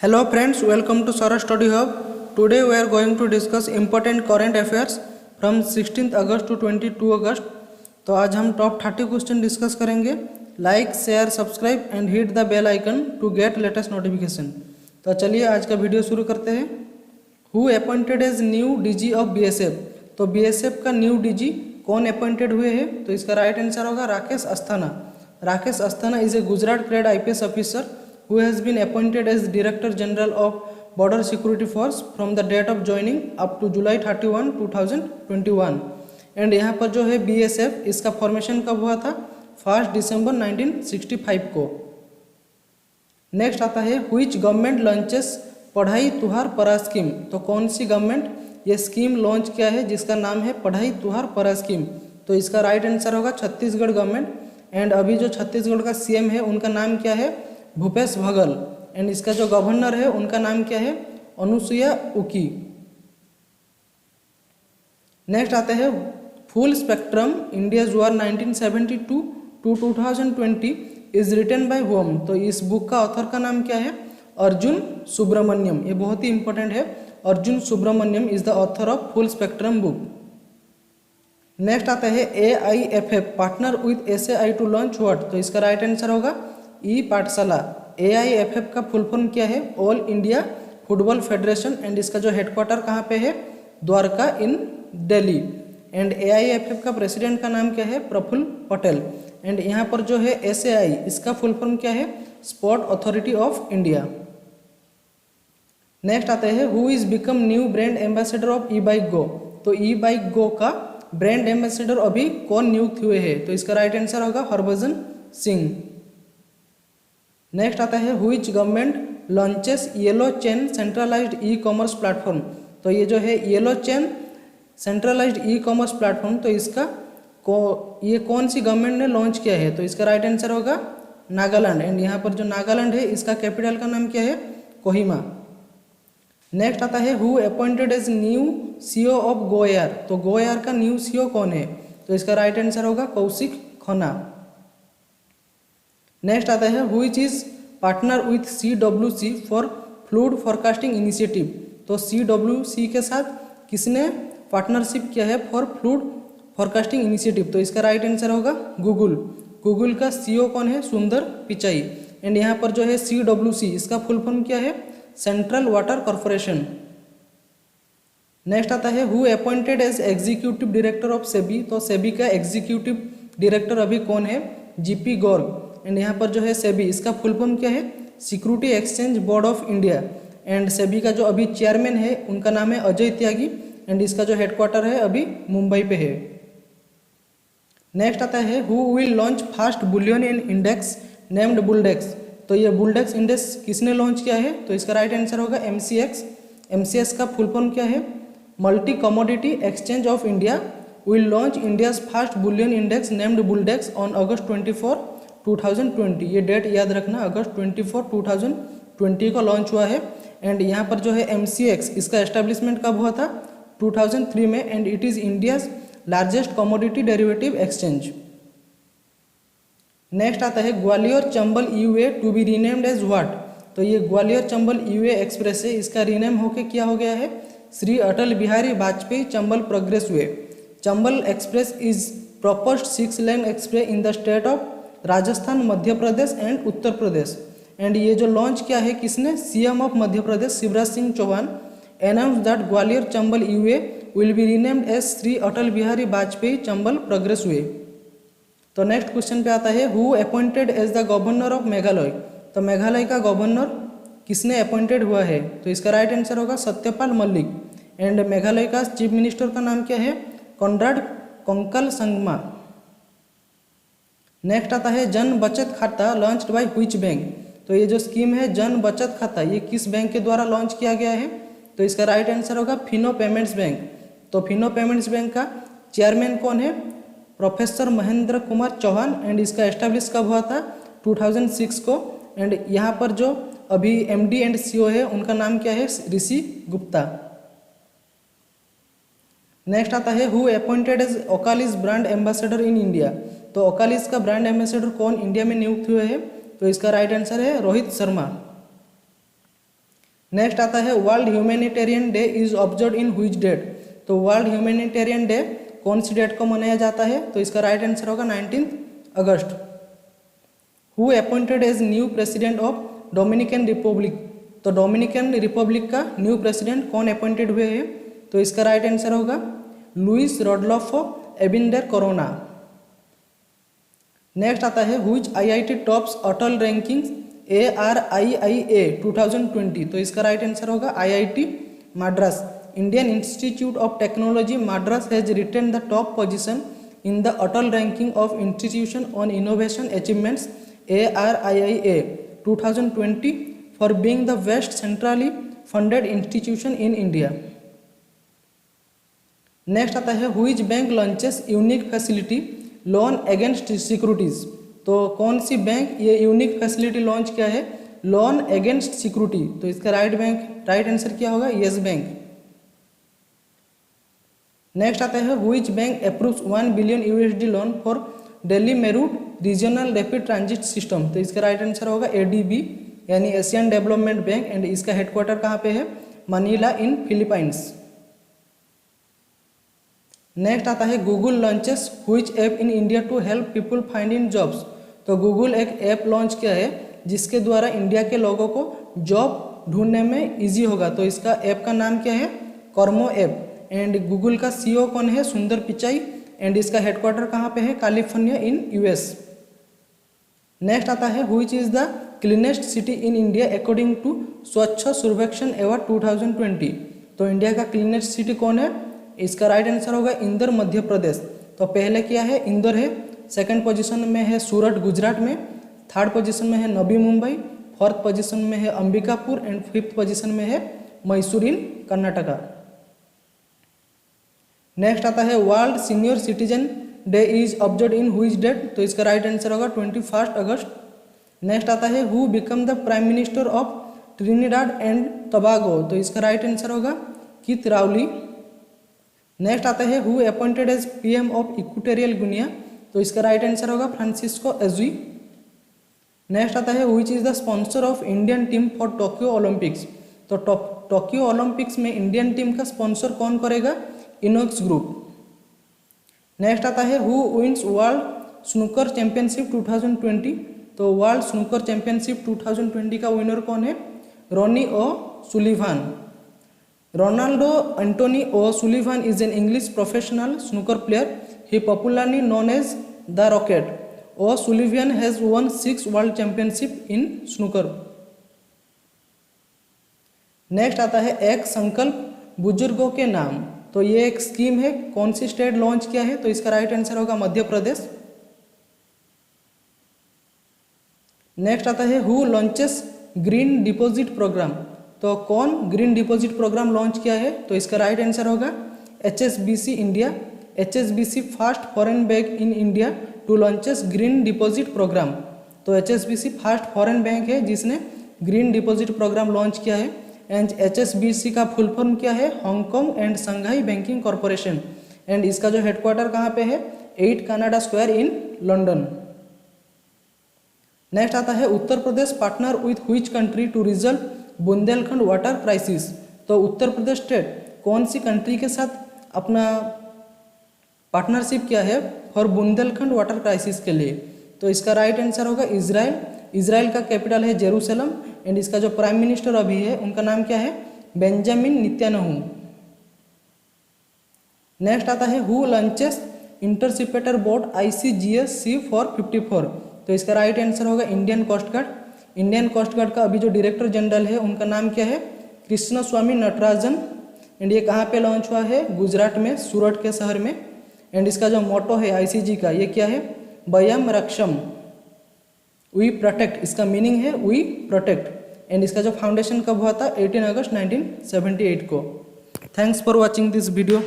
Hello friends, welcome to Sora Study Hub. Today we are going to discuss important current affairs from 16th August to 22 August. तो आज हम top 30 question discuss करेंगे. Like, share, subscribe and hit the bell icon to get latest notification. तो चलिए आज का video शुरू करते हैं. Who appointed as new DG of BSF. तो बीएसएफ का न्यू डीजी कौन अपॉइंटेड हुए हैं? तो इसका राइट आंसर होगा Rakesh Asthana. Rakesh Asthana is a Gujarat grade IPS officer who has been appointed as Director General of Border Security Force from the date of joining up to July 31, 2021. And यहाँ पर जो है BSF इसका फॉर्मेशन कब हुआ था? 1 दिसंबर 1965 को. नेक्स्ट आता है which government launches पढ़ाई तुहार परा स्कीम. तो कौन सी गवर्नमेंट ये स्कीम लॉन्च किया है जिसका नाम है पढ़ाई तुहार परा स्कीम? तो इसका राइट आंसर होगा छत्तीसगढ़ गवर्नमेंट. एंड अभी जो छत्तीसगढ़ का सीएम है उनका नाम क्या है? भूपेश बघेल. एंड इसका जो गवर्नर है उनका नाम क्या है? अनुसुईया उइके. नेक्स्ट आते हैं full spectrum India's war 1972 to 2020 is written by home. तो इस बुक का ऑथर का नाम क्या है? अर्जुन सुब्रमण्यम. ये बहुत ही इंपॉर्टेंट है. Arjun Subramaniam is the author of full spectrum book. Next आता है AIFF partner with SAI to launch what. तो इसका राइट आंसर होगा ई पाठशाला. AIFF का फुल फॉर्म क्या है? All India football federation. And इसका जो हेडक्वार्टर कहाँ पे है? द्वारका इन दिल्ली. एंड AIFF का प्रेसिडेंट का नाम क्या है? प्रफुल्ल पटेल. एंड यहाँ पर जो है SAI इसका फुल फॉर्म क्या है? Sport authority of India. Next आते हैं who is become new brand ambassador of E bike गो. तो ई बाइक गो का ब्रांड एम्बेसडर अभी कौन नियुक्त हुए हैं? तो इसका राइट आंसर होगा हरभजन सिंह. नेक्स्ट आता है which government launches yellow chain centralised e commerce platform. तो ये जो है yellow chain centralised e commerce platform, तो इसका ये कौन सी गवर्नमेंट ने लॉन्च किया है? तो इसका राइट आंसर होगा नागालैंड. एंड यहाँ पर जो नागालैंड है इसका कैपिटल का नाम क्या है? कोहिमा. नेक्स्ट आता है who appointed as new CEO of go air. तो गो एयर का न्यू CEO कौन है? तो इसका राइट आंसर होगा कौशिक खन्ना. नेक्स्ट आता है which is partner with CWC for fluid forecasting initiative. तो CWC के साथ किसने पार्टनरशिप किया है फॉर फ्लूड फोरकास्टिंग इनिशिएटिव? तो इसका राइट आंसर होगा गूगल. गूगल का CEO कौन है? सुंदर पिचाई. एंड यहाँ पर जो है CWC इसका फुल फॉर्म क्या है? Central water corporation. नेक्स्ट आता है who appointed as executive director of SEBI. तो सेबी का एग्जीक्यूटिव डायरेक्टर अभी कौन है? GP गर्ग. एंड यहाँ पर जो है सेबी इसका फुल फॉर्म क्या है? Security exchange board of India. And SEBI का जो अभी चेयरमैन है उनका नाम है अजय त्यागी. एंड इसका जो हेडक्वार्टर है अभी मुंबई पे है. नेक्स्ट आता है who will launch first bullion in index named Bulldex. तो ये बुलडेक्स इंडेक्स किसने लॉन्च किया है? तो इसका राइट आंसर होगा MCX. MCX का फुल फॉर्म क्या है? Multi commodity exchange of India will launch India's first bullion index named Bulldex on August 24, 2020. ये डेट याद रखना, अगस्त 24, 2020 को लॉन्च हुआ है. एंड यहाँ पर जो है MCX इसका एस्टेब्लिशमेंट कब हुआ था? 2003 में. And it is India's largest commodity derivative exchange. Next आता है Gwalior Chambal UA to be renamed as what. तो ये ग्वालियर चंबल यूए एक्सप्रेस है, इसका रीनेम होके क्या हो गया है? Shri Atal Bihari Vajpayee Chambal progress way. Chambal express is proposed 6 lane express in the state of Rajasthan, Madhya Pradesh and Uttar Pradesh. And ये जो लॉन्च किया है किसने? CM of Madhya Pradesh Shivraj Singh Chouhan announce that Gwalior Chambal way will be renamed as Shri Atal Bihari Vajpayee Chambal progress way. तो नेक्स्ट क्वेश्चन पे आता है who appointed as the governor of Meghalaya. तो मेघालय का गवर्नर किसने अपॉइंटेड हुआ है? तो इसका राइट आंसर होगा सत्यपाल मलिक. एंड मेघालय का चीफ मिनिस्टर का नाम क्या है? कॉनराड कोंकल संगमा. नेक्स्ट आता है जन बचत खाता लॉन्च्ड बाय व्हिच बैंक. तो ये जो स्कीम है जन बचत खाता ये किस बैंक के द्वारा लॉन्च किया गया है? तो इसका राइट आंसर होगा फिनो पेमेंट्स बैंक. तो फिनो पेमेंट्स बैंक का चेयरमैन कौन है? प्रोफेसर महेंद्र कुमार चौहान. एंड इसका एस्टेब्लिश कब हुआ था? 2006 को. एंड यहाँ पर जो अभी MD एंड CEO है उनका नाम क्या है? ऋषि गुप्ता. नेक्स्ट आता है हु अपॉइंटेड एज ओकालिस ब्रांड एम्बेसडर इन इंडिया. तो ओकालिस का ब्रांड एम्बेसडर कौन इंडिया में नियुक्त हुए हैं? तो इसका राइट आंसर है रोहित शर्मा. नेक्स्ट आता है world humanitarian day is observe in which date. तो वर्ल्ड ह्यूमैनिटेरियन डे कौन सी डेट को मनाया जाता है? तो इसका राइट आंसर होगा 19 अगस्त। Who appointed as new president of Dominican Republic. तो डोमिनिकन रिपब्लिक का न्यू प्रेसिडेंट कौन अपॉइंटेड हुए हैं? तो इसका राइट आंसर होगा Luis Rodolfo Abinader Corona. Next आता है which IIT tops Atal rankings ARIIA 2020। तो इसका राइट आंसर होगा IIT Madras. Indian institute of technology Madras has retained the top position in the Atal ranking of institution on innovation achievements ARIIA 2020 for being the best centrally funded institution in India. Next आता है which bank launches unique facility loan against securities. तो कौन सी bank ये unique facility launch किया है? Loan against security. तो इसका right answer क्या होगा? Yes bank. नेक्स्ट आता है which bank approves 1 billion USD loan for Delhi Meerut regional rapid transit system. तो इसका राइट आंसर होगा ADB यानी एशियन डेवलपमेंट बैंक एंड इसका हेडक्वार्टर कहाँ पे है? Manila in Philippines. नेक्स्ट आता है Google launches which app in India to help people find in jobs. तो गूगल एक ऐप लॉन्च किया है जिसके द्वारा इंडिया के लोगों को जॉब ढूंढने में इजी होगा। तो इसका ऐप का नाम क्या है? कर्मो ऐप। एंड गूगल का CEO कौन है? सुंदर पिचाई एंड इसका हेडक्वार्टर कहाँ पे है? कैलिफोर्निया इन US। नेक्स्ट आता है which is the cleanest city in India according to Swachh Survekshan award 2020। तो इंडिया का क्लीनेस्ट सिटी कौन है? इसका राइट आंसर होगा इंदौर मध्य प्रदेश। तो पहले क्या है? इंदौर है। सेकंड पोजीशन में है सूरत गुजरात में। थर्ड पोजीशन में है नवी मुंबई। फोर्थ पोजीशन में है अंबिकापुर एंड फिफ्थ पोजीशन में है मैसूर इन कर्नाटका। नेक्स्ट आता है world senior citizen day is observe in which date. तो इसका राइट आंसर होगा 21 अगस्त। नेक्स्ट आता है who become the prime minister of Trinidad and Tobago. तो इसका राइट आंसर होगा कीथ रावली। नेक्स्ट आता है who appointed as PM of Equatorial Guinea. तो इसका राइट आंसर होगा फ्रांसिस्को एजुई। नेक्स्ट आता है which is the sponsor of Indian team for Tokyo Olympics. तो टोक्यो ओलंपिक्स में इंडियन टीम का स्पॉन्सर कौन करेगा? इनोक्स ग्रुप। नेक्स्ट आता है who wins world snooker championship 2020। तो वर्ल्ड स्नूकर चैंपियनशिप 2020 का विनर कौन है? Ronnie O Sullivan. Ronaldo Anthony O'Sullivan is an English professional snooker player. He popularly known as the Rocket. O'Sullivan has won 6 world championship in snooker. Next आता है एक संकल्प बुजुर्गों के नाम। तो ये एक स्कीम है, कौन सी स्टेट लॉन्च किया है? तो इसका राइट आंसर होगा मध्य प्रदेश। नेक्स्ट आता है who launches green deposit program. तो कौन ग्रीन डिपॉजिट प्रोग्राम लॉन्च किया है? तो इसका राइट आंसर होगा HSBC India. HSBC first foreign bank in India to launches green deposit program. तो HSBC फर्स्ट फॉरेन बैंक है जिसने ग्रीन डिपॉजिट प्रोग्राम लॉन्च किया है। एंड HSBC का फुल फॉर्म क्या है? Hongkong and Shanghai banking corporation. And इसका जो हेडक्वार्टर कहाँ पे है? 8 Canada square in London. Next आता है Uttar Pradesh partner with which country to resolve Bundelkhand water crisis. तो उत्तर प्रदेश स्टेट कौन सी कंट्री के साथ अपना पार्टनरशिप किया है फॉर बुंदेलखंड वाटर क्राइसिस के लिए? तो इसका राइट आंसर होगा इजराइल। इजराइल का कैपिटल है जेरूसलम एंड इसका जो प्राइम मिनिस्टर अभी है उनका नाम क्या है? Benjamin Netanyahu. नेक्स्ट आता है who launches interceptor boat ICGS C454। तो इसका राइट आंसर होगा Indian coast guard. Indian coast guard का अभी जो डायरेक्टर जनरल है उनका नाम क्या है? कृष्ण स्वामी नटराजन। एंड ये कहाँ पे लॉन्च हुआ है? गुजरात में सूरत के शहर में। एंड इसका जो मोटो है ICG का ये क्या है? वयम रक्षम वी प्रोटेक्ट। इसका मीनिंग है वी प्रोटेक्ट। एंड इसका जो फाउंडेशन कब हुआ था? 18 अगस्त 1978 को। Thanks for watching this video.